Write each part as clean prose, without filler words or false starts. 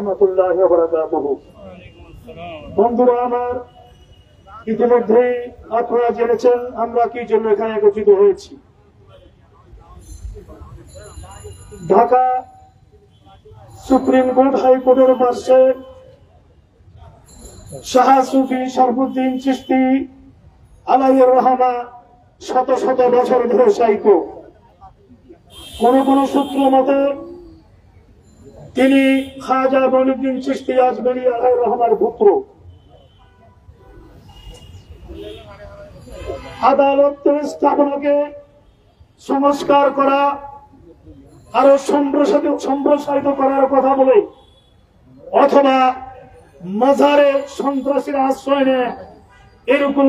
রাহমাতুল্লাহি ওয়া বারাকাতুহু। বন্ধুরা আমার, ইতিমধ্যে আপনারা জেনেছেন আমরা কি জন্য এখানে একত্রিত হয়েছি। ঢাকা সুপ্রিম কোর্ট হাইকোর্টের পাশে শাহ সুফি শরফুদ্দীন চিশতি আলাইহির রহমা শত শত বছর ধরে শায়িত। কোন কোন সূত্র মতে তিনি খাজা মঈনুদ্দিন চিশতি আজমেরী আলাইহির রহমার পুত্র। আদালতের স্থাপনাকে সংস্কার করা, আরো সম্প্রসারিত করার কথা বলে অথবা মাজারে সন্ত্রাসীর আশ্রয় নেয় এরকম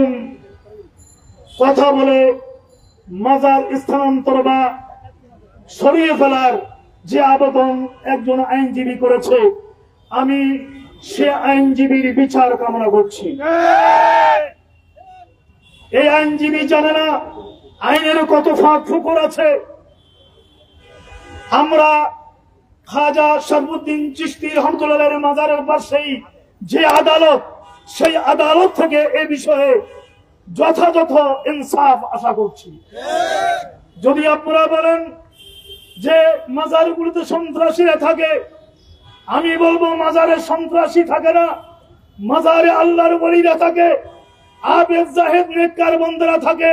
কথা বলে মাজার স্থানান্তর বা সরিয়ে ফেলার যে আবেদন একজন আইনজীবী করেছে, আমি সে আইনজীবীর বিচার কামনা করছি। এই আইনজীবী জানে না আইনের কত ফাঁক ফুকর আছে। আমরা খাজা শরফুদ্দীন চিশতি রহমতুল্লাহের মাজারের পাশেই যে আদালত, সেই আদালত থেকে এ বিষয়ে যথাযথ ইনসাফ আশা করছি। যদি আপনারা বলেন যে মাজারগুলিতে সন্ত্রাসীরা থাকে, আমি বলবো মাজারে সন্ত্রাসী থাকে না, মাজারে আল্লাহর ওলিরা থাকে, আবেদ জাহেদ নেককার বন্দেরা থাকে।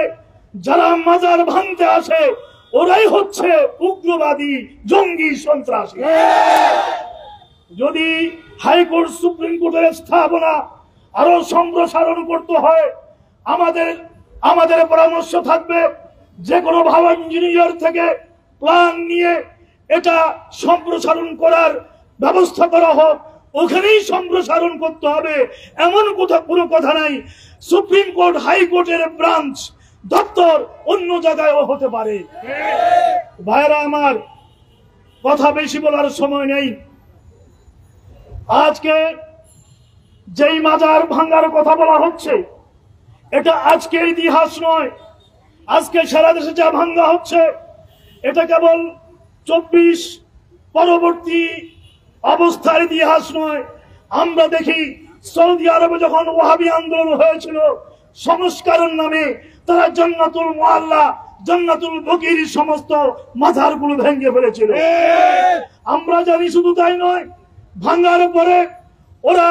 যারা মাজার ভাঙতে আসে ওরাই হচ্ছে উগ্রবাদী, জঙ্গি, সন্ত্রাসী। যদি হাইকোর্ট সুপ্রিম কোর্টের স্থাপনা আরো সম্প্রসারণ করতে হয়, আমাদের পরামর্শ থাকবে যে কোনো ভালো ইঞ্জিনিয়ার থেকে প্ল্যান নিয়ে এটা সম্প্রসারণ করার ব্যবস্থা করা হোক। ওখানেই সম্প্রসারণ করতে হবে, এমন কোনো কথা নাই। সুপ্রিম কোর্ট হাইকোর্টের ব্রাঞ্চ দপ্তর অন্য জায়গায়ও হতে পারে। ভাইরা আমার, কথা বেশি বলার সময় নেই। আজকে যেই মাজার ভাঙ্গার কথা বলা হচ্ছে, এটা আজকের ইতিহাস নয়। আজকে সারা দেশে যা ভাঙ্গা হচ্ছে এটা কেবল 24 পরবর্তী অবস্থার ইতিহাস নয়। আমরা দেখি সৌদি আরবে যখন ওয়াহাবি আন্দোলন হয়েছিল, সংস্কারের নামে তারা জান্নাতুল মুআল্লা, জান্নাতুল বকির সমস্ত মাজারগুলো ভেঙে ফেলেছিল। আমরা জানি শুধু তাই নয়, ভাঙার পরে ওরা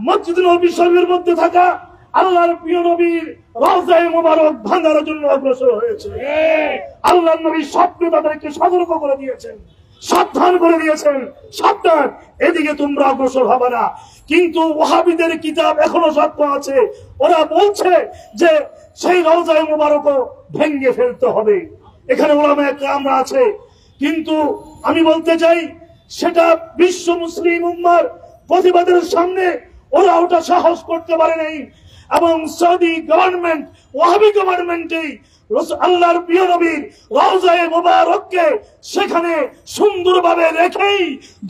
মসজিদ নববী শরীফের মধ্যে থাকা আল্লাহর প্রিয় নবীর রওজায়ে মুবারক ভাঙার জন্য অগ্রসর হয়েছে। আল্লাহর নবী স্বপ্নে তাদেরকে সতর্ক করে দিয়েছেন, সাবধান করে দিয়েছেন, সাবধান, এদিকে তোমরা অগ্রসর হবে না। কিন্তু ওয়াহাবিদের কিতাব এখনো সত্য আছে। ওরা বলছে যে সেই রওজায়ে মুবারকও ভেঙে ফেলতে হবে। এখানে উলামায়ে কেরাম আছে, কিন্তু আমি বলতে চাই সেটা বিশ্ব মুসলিম উম্মার প্রতিবাদের সামনে ওরা ওটা সাহস করতে পারে নাই। এবং সৌদি গভর্নমেন্ট, ওয়াহাবি গভর্নমেন্টই আল্লাহর প্রিয় নবীর রওজায়ে মুবারককে সেখানে সুন্দরভাবে রেখেই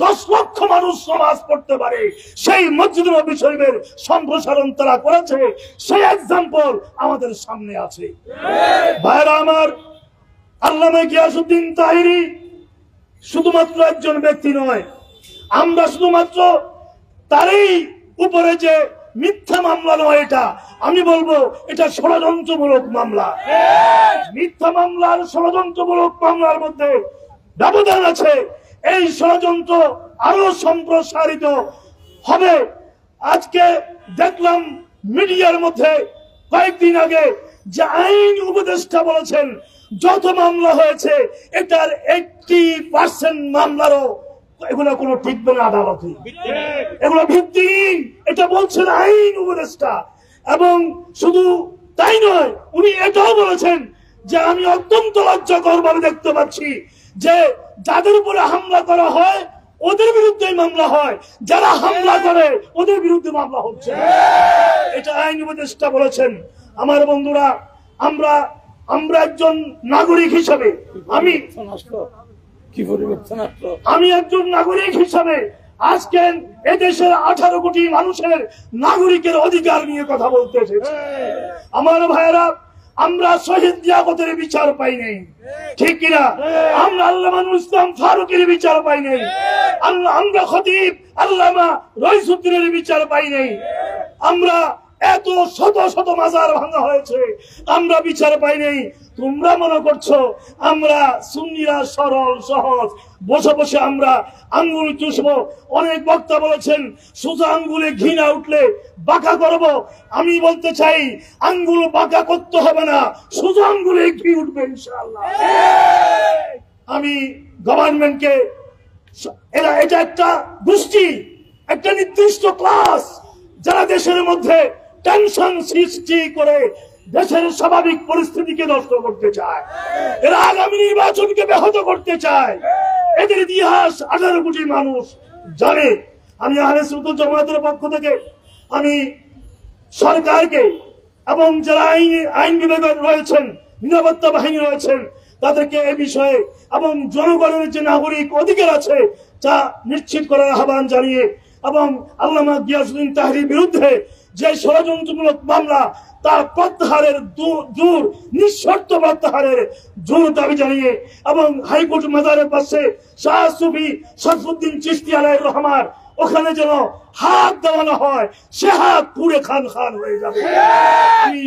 10 লক্ষ মানুষ নামাজ পড়তে পারে সেই মসজিদ নববী শরীফের সম্প্রসারণ তারা করেছে। সেই এক্সাম্পল আমাদের সামনে আছে। ভাইরা আমার, আল্লামা গিয়াসউদ্দিন তাহিরি শুধুমাত্র একজন ব্যক্তি নয়। আমরা শুধুমাত্র তারই উপরে যে মিথ্যা মামলা নয়, এটা আমি বলবো এটা ষড়যন্ত্রমূলক মামলা। মিথ্যা মামলার ষড়যন্ত্রমূলক মামলার মধ্যে ব্যবধান আছে। এই ষড়যন্ত্র আরো সম্প্রসারিত হবে। আজকে দেখলাম মিডিয়ার মধ্যে কয়েকদিন আগে যে আইন উপদেষ্টা বলেছেন যত মামলা হয়েছে এটার 80% মামলারও এগুলো কোনো টিকবে না আদালতে, এগুলো ভিত্তিহীন, এটা বলছেন আইন উপদেষ্টা। এবং শুধু তাই নয়, উনি এটাও বলেছেন যে আমি অত্যন্ত লজ্জাকর ভাবে দেখতে পাচ্ছি যে যাদের উপরে হামলা করা হয় ওদের বিরুদ্ধে মামলা হয়, যারা হামলা করে ওদের বিরুদ্ধে মামলা হচ্ছে। এটা আইন উপদেষ্টা বলেছেন। আমার বন্ধুরা, আমরা একজন নাগরিক হিসাবে, আমি একজন নাগরিক হিসাবে আজকে এদেশের 18 কোটি মানুষের নাগরিকের অধিকার নিয়ে কথা বলতে এসেছি। আমার ভাইয়েরা, আমরা শহীদ লিয়াকতের বিচার পাই নাই, ঠিক কিনা? আমরা আল্লামা নুরুল ইসলাম ফারুকের বিচার পাই নাই, আমরা খতিব আল্লামা রইসুদ্দিনের বিচার পাই নাই, আমরা এত শত শত মাজার ভাঙা হয়েছে, আমরা বিচার পাই নাই। তোমরা মনে করছো আমরা সুন্নিরা সরল সহজ, বসে বসে আমরা আঙ্গুল চুষবো। অনেক বক্তা বলেছেন সোজা আঙ্গুলে ঘি না উঠলে বাঁকা করব। আমি বলতে চাই আঙ্গুল বাঁকা করতে হবে না, সোজা আঙ্গুলে ঘি উঠবে ইনশাআল্লাহ। আমি গভর্নমেন্টকে, এটা একটা গোষ্ঠী, একটা নির্দিষ্ট ক্লাস যারা দেশের মধ্যে টেনশন সৃষ্টি করে দেশের স্বাভাবিক পরিস্থিতিকে নষ্ট করতে চায়, এরা আগামী নির্বাচনকে ব্যাহত করতে চায়। এদের ইতিহাস 18 কোটি মানুষ জানে। আমি আহলে সুন্নাত জামাতের পক্ষ থেকে আমি সরকারকে এবং যারা আইন বিভাগে রয়েছেন, নিরাপত্তা বাহিনী রয়েছেন, তাদেরকে এ বিষয়ে এবং জনগণের যে নাগরিক অধিকার আছে তা নিশ্চিত করার আহ্বান জানিয়ে এবং আল্লামা গিয়াসউদ্দিন তাহরির বিরুদ্ধে যে ষড়যন্ত্রমূলক মামলা তার প্রত্যাহারের জোর, নিঃশর্ত প্রত্যাহারের জোর দাবি জানিয়ে এবং হাইকোর্ট মাজারের পাশে শাহ সুফি শরফুদ্দিন চিশতি আলাইহির রহমান, ওখানে যেন হাত দেওয়ানো হয়, সে হাত পুড়ে খান খান হয়ে যাবে। আমি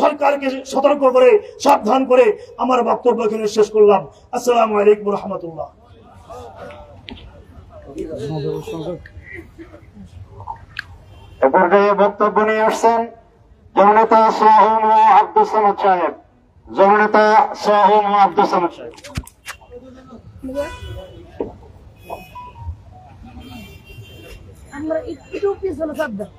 সরকারকে সতর্ক করে সাবধান করে আমার বক্তব্য এখানে শেষ করলাম। আসসালামু আলাইকুম ওয়া রাহমাতুল্লাহ। এ পর্যায়ে বক্তব্য নিয়ে আসছেন জননেতা সোহম ও আব্দুল সামাদ সাহেব। জননেতা সোহম ও আব্দুল সামাদ সাহেব। আমরা একটু পিছনে চাপ দাও।